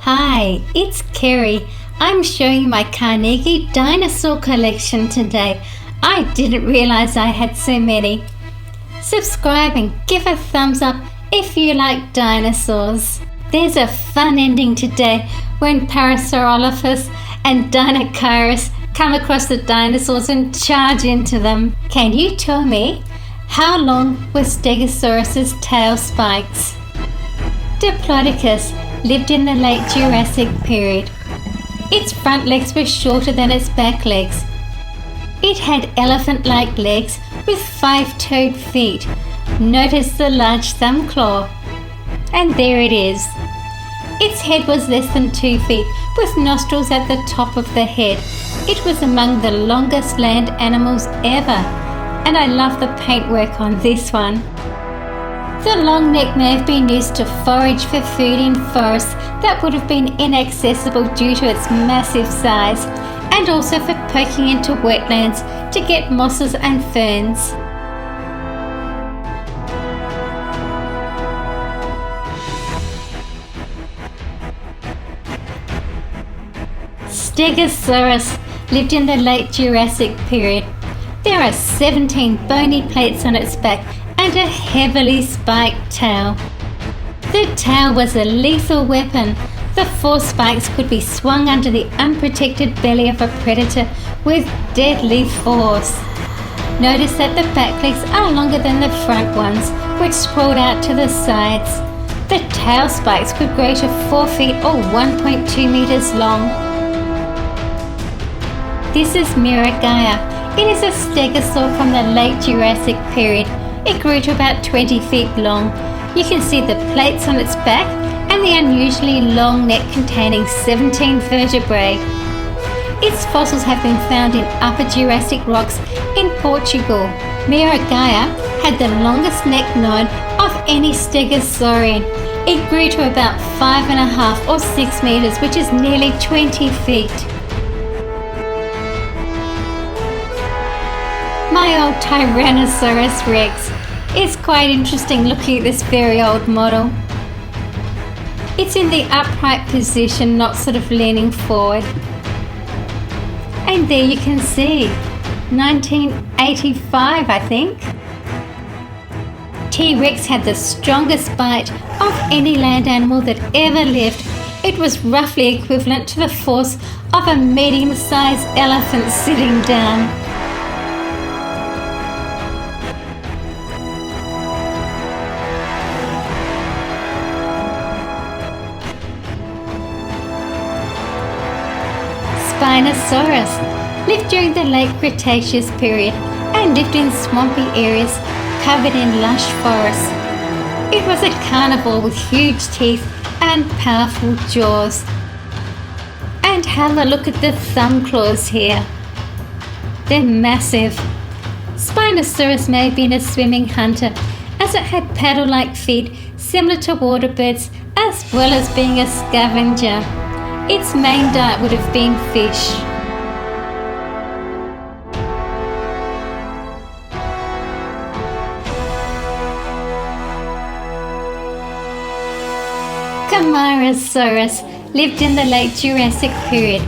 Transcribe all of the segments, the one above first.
Hi, it's Kerry. I'm showing you my Carnegie Dinosaur collection today. I didn't realize I had so many. Subscribe and give a thumbs up if you like dinosaurs. There's a fun ending today when Parasaurolophus and Dinosaurus come across the dinosaurs and charge into them. Can you tell me how long were Stegosaurus's tail spikes? Diplodocus lived in the late Jurassic period. Its front legs were shorter than its back legs. It had elephant-like legs with 5-toed feet. Notice the large thumb claw. And there it is. Its head was less than 2 feet with nostrils at the top of the head. It was among the longest land animals ever. And I love the paintwork on this one. The long neck may have been used to forage for food in forests that would have been inaccessible due to its massive size, and also for poking into wetlands to get mosses and ferns. Stegosaurus lived in the late Jurassic period. There are 17 bony plates on its back and a heavily spiked tail. The tail was a lethal weapon. The 4 spikes could be swung under the unprotected belly of a predator with deadly force. Notice that the back legs are longer than the front ones, which sprawled out to the sides. The tail spikes could grow to 4 feet or 1.2 meters long. This is Miragaia. It is a stegosaur from the late Jurassic period. It grew to about 20 feet long. You can see the plates on its back and the unusually long neck containing 17 vertebrae. Its fossils have been found in Upper Jurassic rocks in Portugal. Miragaia had the longest neck known of any stegosaurian. It grew to about 5.5 or 6 meters, which is nearly 20 feet. My Old Tyrannosaurus Rex. It's quite interesting looking at this very old model. It's in the upright position, not sort of leaning forward. And there you can see, 1985 I think. T-Rex had the strongest bite of any land animal that ever lived. It was roughly equivalent to the force of a medium-sized elephant sitting down. Spinosaurus lived during the late Cretaceous period and lived in swampy areas covered in lush forests. It was a carnivore with huge teeth and powerful jaws. And have a look at the thumb claws here. They're massive. Spinosaurus may have been a swimming hunter, as it had paddle-like feet similar to water birds, as well as being a scavenger. Its main diet would have been fish. Camarasaurus lived in the late Jurassic period.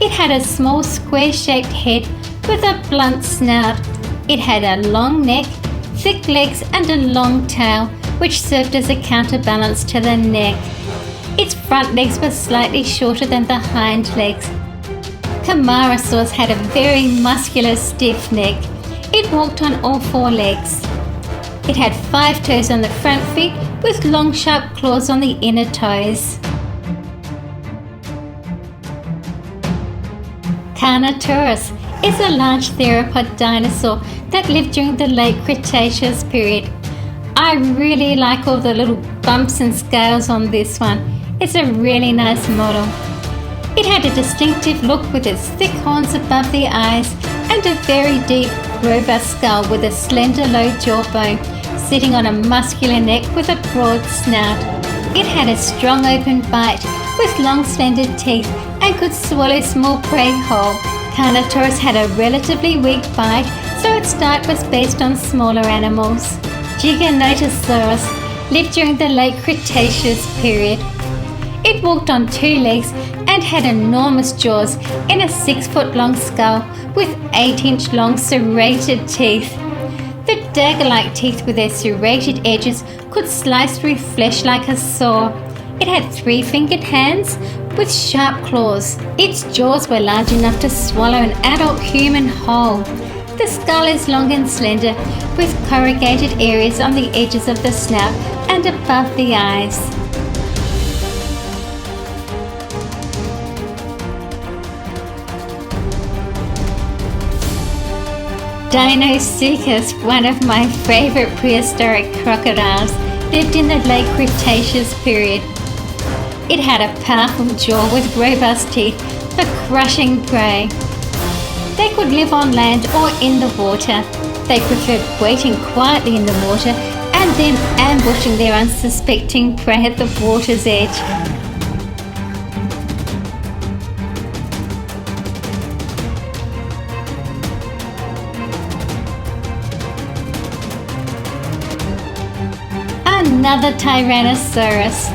It had a small square-shaped head with a blunt snout. It had a long neck, thick legs and a long tail, which served as a counterbalance to the neck. Its front legs were slightly shorter than the hind legs. Camarasaurus had a very muscular, stiff neck. It walked on all 4 legs. It had 5 toes on the front feet with long, sharp claws on the inner toes. Carnotaurus is a large theropod dinosaur that lived during the late Cretaceous period. I really like all the little bumps and scales on this one. It's a really nice model. It had a distinctive look with its thick horns above the eyes and a very deep, robust skull with a slender low jawbone sitting on a muscular neck with a broad snout. It had a strong open bite with long slender teeth and could swallow small prey whole. Carnotaurus had a relatively weak bite, so its diet was based on smaller animals. Giganotosaurus lived during the late Cretaceous period. It It walked on 2 legs and had enormous jaws and a 6-foot-long skull with 8-inch long serrated teeth. The dagger-like teeth with their serrated edges could slice through flesh like a saw. It had 3-fingered hands with sharp claws. Its jaws were large enough to swallow an adult human whole. The skull is long and slender, with corrugated areas on the edges of the snout and above the eyes. Dinosaurus, one of my favorite prehistoric crocodiles, lived in the late Cretaceous period. It had a powerful jaw with robust teeth for crushing prey. They could live on land or in the water. They preferred waiting quietly in the water and then ambushing their unsuspecting prey at the water's edge. Another Tyrannosaurus.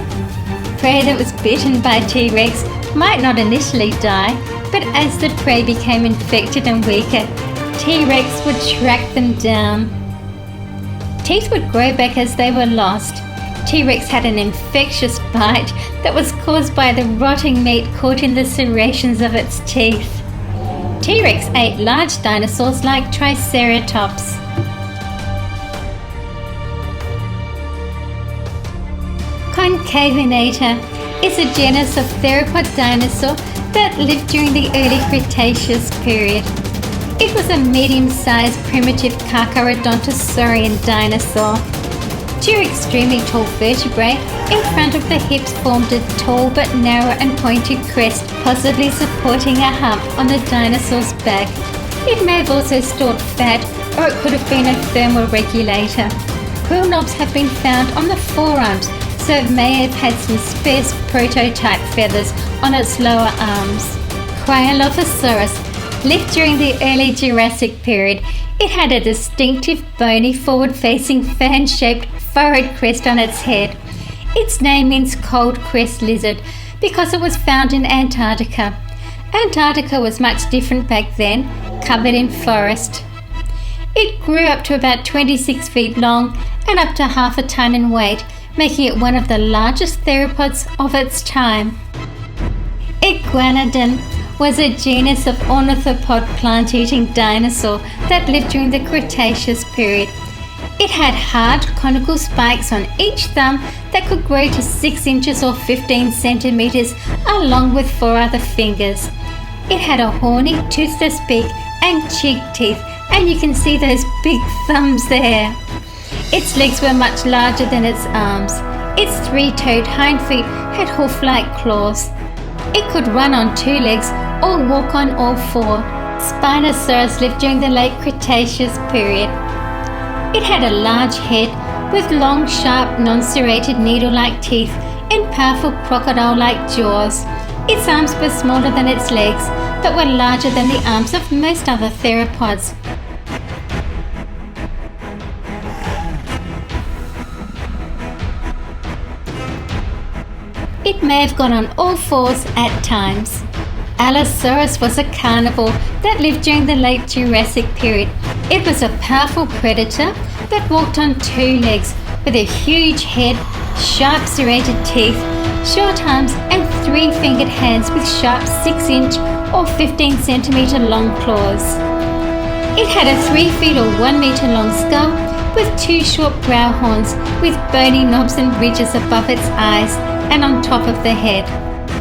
Prey that was bitten by T-Rex might not initially die, but as the prey became infected and weaker, T-Rex would track them down. Teeth would grow back as they were lost. T-Rex had an infectious bite that was caused by the rotting meat caught in the serrations of its teeth. T-Rex ate large dinosaurs like Triceratops. Concavinator is a genus of theropod dinosaur that lived during the early Cretaceous period. It was a medium-sized primitive Carcharodontosaurian dinosaur. 2 extremely tall vertebrae in front of the hips formed a tall but narrow and pointed crest, possibly supporting a hump on the dinosaur's back. It may have also stored fat, or it could have been a thermal regulator. Quill knobs have been found on the forearms, so it may have had some sparse prototype feathers on its lower arms. Gigolotesaurus lived during the early Jurassic period. It had a distinctive bony forward-facing fan-shaped furrowed crest on its head. Its name means cold crest lizard because it was found in Antarctica. Antarctica was much different back then, covered in forest. It grew up to about 26 feet long and up to half a ton in weight, making it one of the largest theropods of its time. Iguanodon was a genus of ornithopod plant-eating dinosaur that lived during the Cretaceous period. It had hard conical spikes on each thumb that could grow to 6 inches or 15 centimeters, along with 4 other fingers. It had a horny, toothless beak and cheek teeth, and you can see those big thumbs there. Its legs were much larger than its arms. Its 3-toed hind feet had hoof-like claws. It could run on 2 legs or walk on all 4. Spinosaurus lived during the late Cretaceous period. It had a large head with long, sharp, non-serrated needle-like teeth and powerful crocodile-like jaws. Its arms were smaller than its legs, but were larger than the arms of most other theropods. It may have gone on all 4s at times. Allosaurus was a carnivore that lived during the late Jurassic period. It was a powerful predator that walked on 2 legs with a huge head, sharp serrated teeth, short arms and 3-fingered hands with sharp 6-inch or 15 centimeter long claws. It had a 3 feet or 1 meter long skull with 2 short brow horns with bony knobs and ridges above its eyes and on top of the head.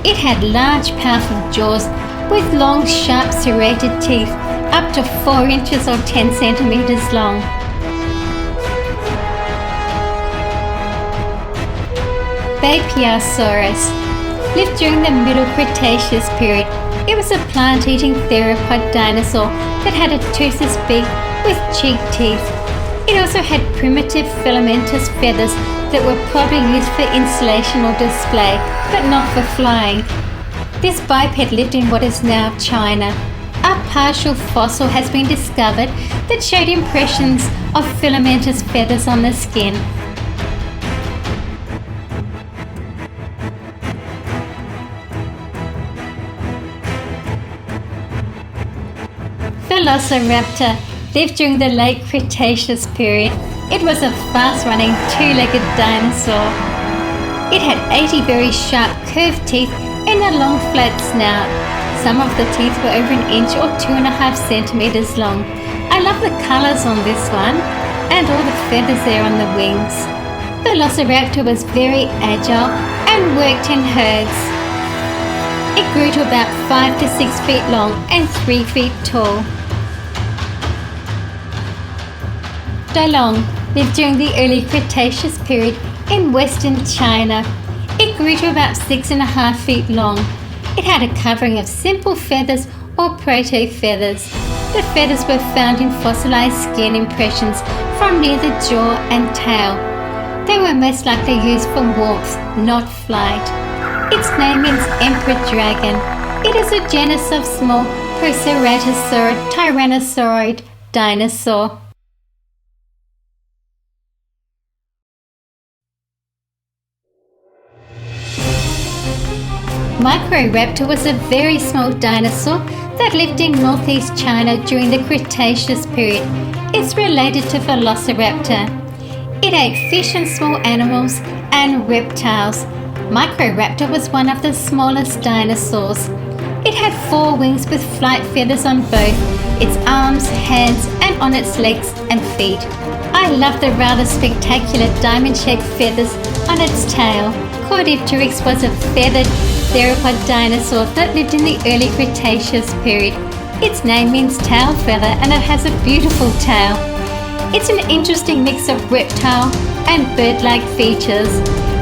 It had large, powerful jaws with long, sharp, serrated teeth up to 4 inches or 10 centimeters long. Velociraptor lived during the Middle Cretaceous period. It was a plant-eating theropod dinosaur that had a toothless beak with cheek teeth. It also had primitive filamentous feathers that were probably used for insulation or display, but not for flying. This biped lived in what is now China. A partial fossil has been discovered that showed impressions of filamentous feathers on the skin. Velociraptor lived during the late Cretaceous period. It was a fast-running two-legged dinosaur. It had 80 very sharp curved teeth and a long flat snout. Some of the teeth were over an inch or 2.5 centimeters long. I love the colors on this one and all the feathers there on the wings. Velociraptor was very agile and worked in herds. It grew to about 5 to 6 feet long and 3 feet tall. Dalong lived during the early Cretaceous period in western China. It grew to about 6.5 feet long. It had a covering of simple feathers or proto-feathers. The feathers were found in fossilized skin impressions from near the jaw and tail. They were most likely used for warmth, not flight. Its name means emperor dragon. It is a genus of small Proceratosaurid tyrannosaurid dinosaur. Microraptor was a very small dinosaur that lived in northeast China during the Cretaceous period. It's related to Velociraptor. It ate fish and small animals and reptiles. Microraptor was one of the smallest dinosaurs. It had 4 wings with flight feathers on both its arms, hands, and on its legs and feet. I love the rather spectacular diamond-shaped feathers on its tail. Caudipteryx was a feathered theropod dinosaur that lived in the early Cretaceous period. Its name means tail feather and it has a beautiful tail. It's an interesting mix of reptile and bird-like features.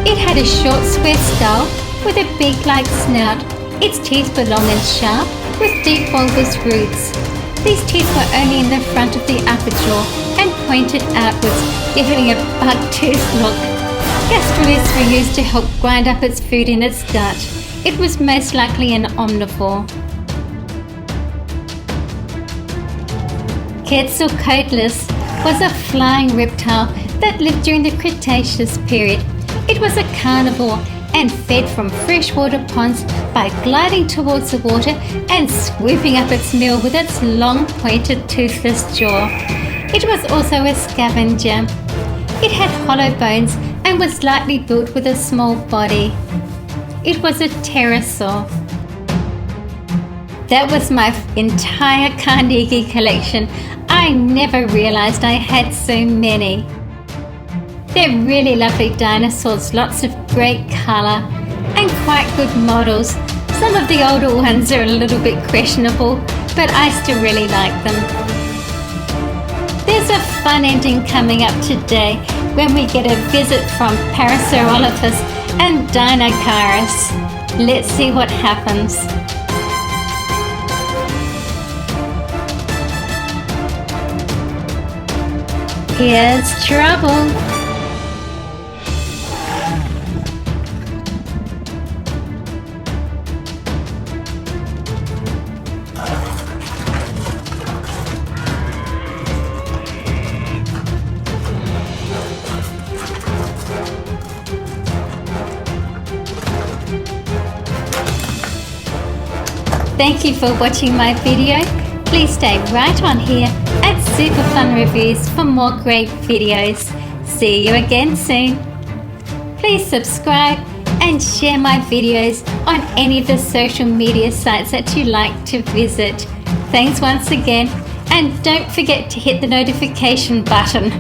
It had a short square skull with a beak-like snout. Its teeth were long and sharp with deep bulbous roots. These teeth were only in the front of the upper jaw and pointed outwards, giving a buck-toothed look. Gastroliths were used to help grind up its food in its gut. It was most likely an omnivore. Quetzalcoatlus was a flying reptile that lived during the Cretaceous period. It was a carnivore and fed from freshwater ponds by gliding towards the water and swooping up its meal with its long pointed toothless jaw. It was also a scavenger. It had hollow bones and was lightly built with a small body. It was a pterosaur. That was my entire Carnegie collection. I never realized I had so many. They're really lovely dinosaurs, lots of great color and quite good models. Some of the older ones are a little bit questionable, but I still really like them. There's a fun ending coming up today when we get a visit from Parasaurolophus and Dinosaurus. Let's see what happens. Here's trouble. Thank you for watching my video. Please stay right on here at SuperFunReviews for more great videos. See you again soon. Please subscribe and share my videos on any of the social media sites that you like to visit. Thanks once again, and don't forget to hit the notification button.